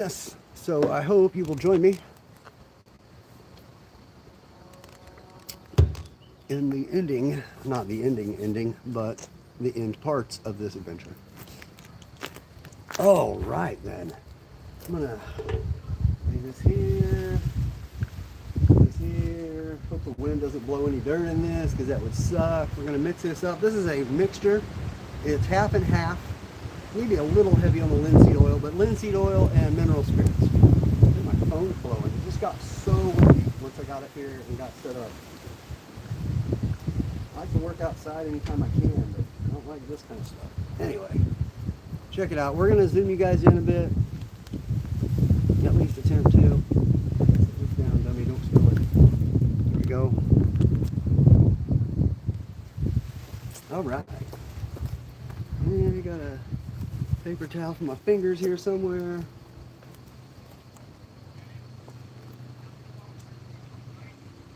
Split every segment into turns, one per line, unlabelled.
Yes, so I hope you will join me in the ending, not the ending, but the end parts of this adventure. All right, then. I'm gonna lay this here. Hope the wind doesn't blow any dirt in this because that would suck. We're gonna mix this up. This is a mixture. It's half and half. Maybe a little heavy on the linseed oil, but linseed oil and mineral spirits. My phone's blowing. It just got so windy once I got it here and got set up. I like to work outside anytime I can, but I don't like this kind of stuff. Anyway, check it out. We're going to zoom you guys in a bit. At least attempt to. Sit this down, dummy. Don't spill it. There we go. All right. And I got a paper towel for my fingers here somewhere.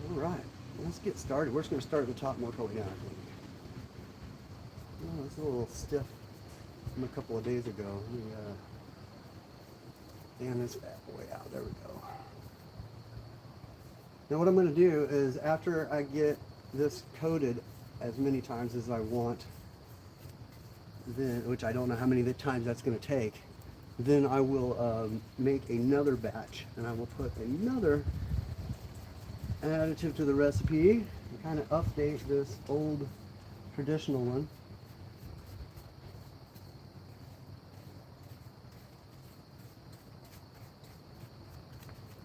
All right. Let's get started. We're just going to start at the top and work our way down, I think. Oh, it's a little stiff from a couple of days ago. Let me fan this bad boy out. There we go. Now what I'm going to do is after I get this coated as many times as I want, then, which I don't know how many times that's going to take, then I will make another batch and I will put another additive to the recipe and kind of update this old traditional one.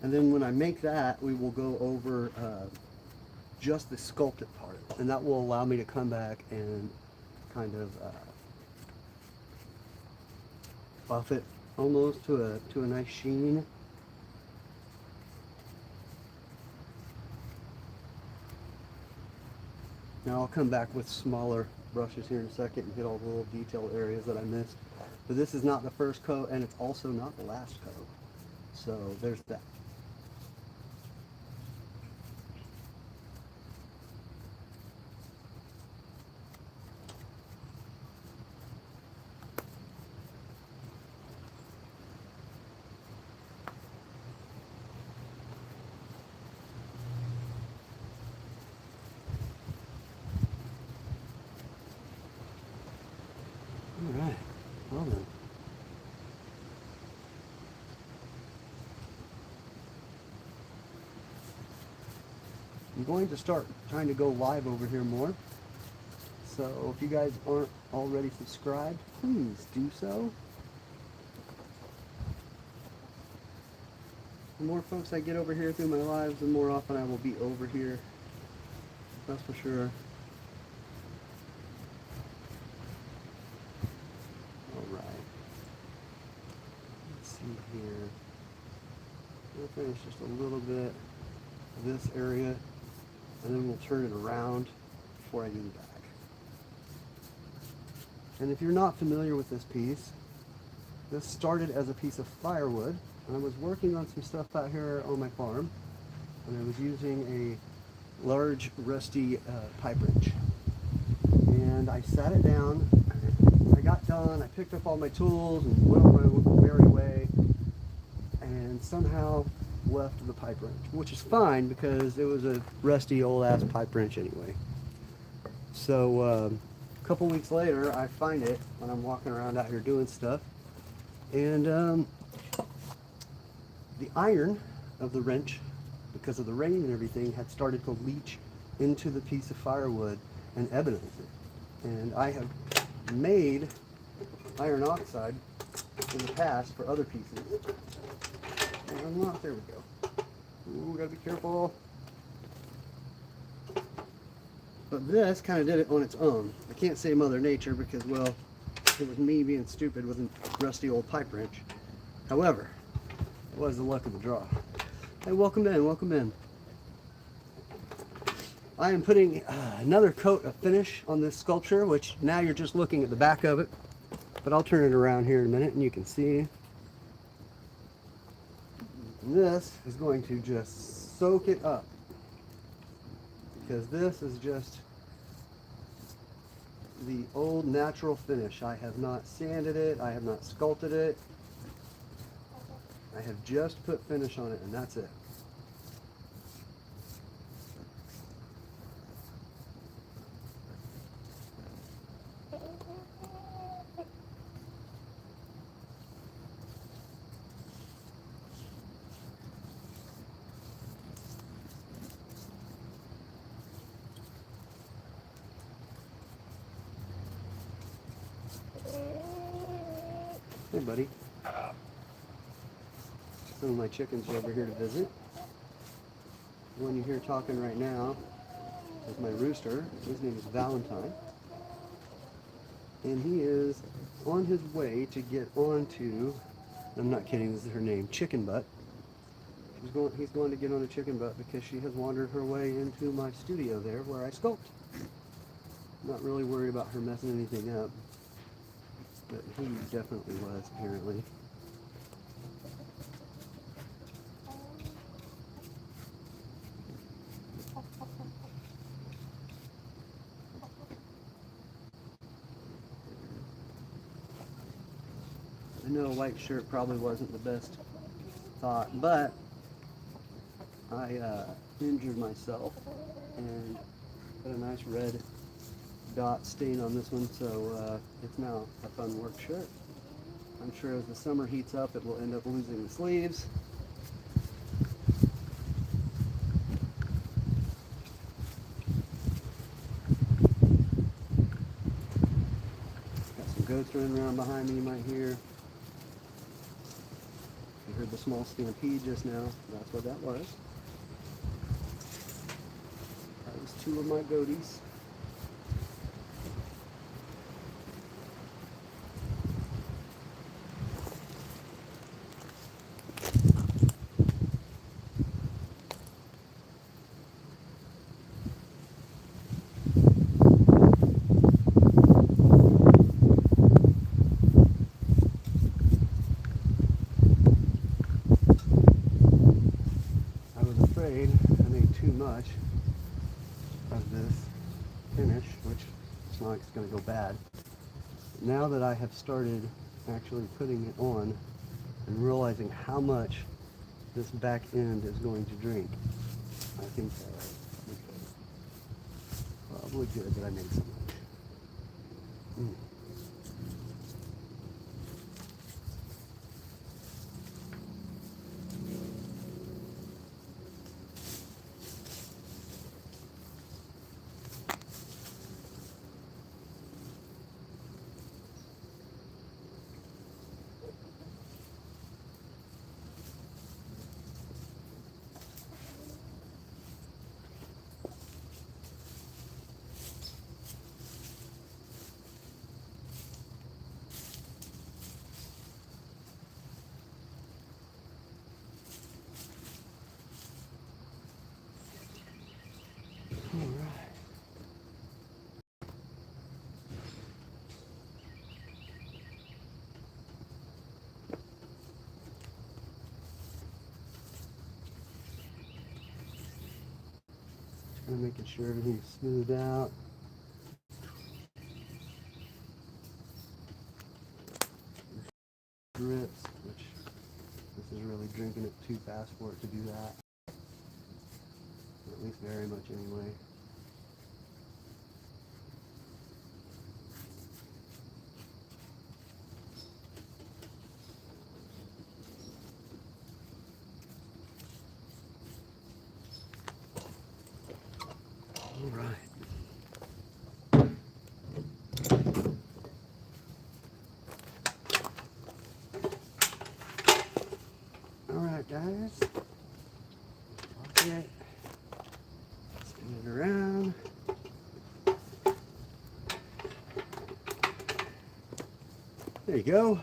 And then when I make that, we will go over just the sculpted part, and that will allow me to come back and kind of buff it almost to a nice sheen. Now I'll come back with smaller brushes here in a second and hit all the little detail areas that I missed. But this is not the first coat, and it's also not the last coat. So there's that. All right, well then. I'm going to start trying to go live over here more. So if you guys aren't already subscribed, please do so. The more folks I get over here through my lives, the more often I will be over here. That's for sure. Alright. Let's see here. We'll finish just a little bit of this area, and then we'll turn it around before I do the back. And if you're not familiar with this piece, this started as a piece of firewood. And I was working on some stuff out here on my farm, and I was using a large rusty pipe wrench. And I sat it down, I got done, I picked up all my tools and went on my merry way, and somehow left the pipe wrench, which is fine because it was a rusty old ass pipe wrench anyway. So a couple weeks later, I find it when I'm walking around out here doing stuff, and the iron of the wrench, because of the rain and everything, had started to leach into the piece of firewood and ebonize it. And I have made iron oxide in the past for other pieces. And not, there we go. Ooh, gotta be careful. But this kind of did it on its own. I can't say Mother Nature because, well, it was me being stupid with a rusty old pipe wrench. However, it was the luck of the draw. Hey, welcome in, welcome in. I am putting another coat of finish on this sculpture, which now you're just looking at the back of it. But I'll turn it around here in a minute and you can see. This is going to just soak it up, because this is just the old natural finish. I have not sanded it, I have not sculpted it. I have just put finish on it, and that's it. Hey, buddy. Some of my chickens are over here to visit. The one you hear talking right now is my rooster. His name is Valentine. And he is on his way to get onto, I'm not kidding, this is her name, Chicken Butt. He's going to get on a chicken butt because she has wandered her way into my studio there where I sculpt. Not really worried about her messing anything up, but he definitely was, apparently. I know a white shirt probably wasn't the best thought, but I injured myself and put a nice red dot stain on this one, so it's now a fun work shirt. I'm sure as the summer heats up it will end up losing the sleeves. Got some goats running around behind me, you might hear. You heard the small stampede just now. That's what that was. That was two of my goaties. I made too much of this finish, which it's not like it's going to go bad. Now that I have started actually putting it on and realizing how much this back end is going to drink, I think probably good that I made so much. Kind of making sure everything's smoothed out. Drips, which this is really drinking it too fast for it to do that. At least very much anyway. All right. Guys, okay, spin it around. There you go.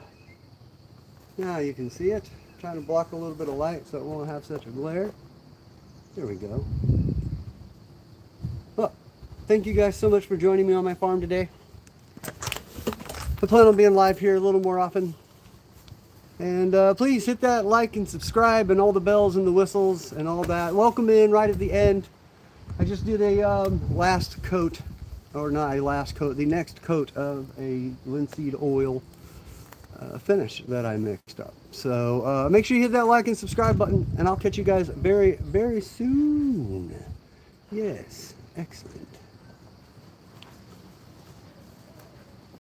Now you can see it. I'm trying to block a little bit of light so it won't have such a glare. There we go. Well, thank you guys so much for joining me on my farm today. I plan on being live here a little more often. And please hit that like and subscribe and all the bells and the whistles and all that. Welcome in right at the end. I just did a last coat, or not a last coat, the next coat of a linseed oil finish that I mixed up. So make sure you hit that like and subscribe button, and I'll catch you guys very, very soon. Yes, excellent.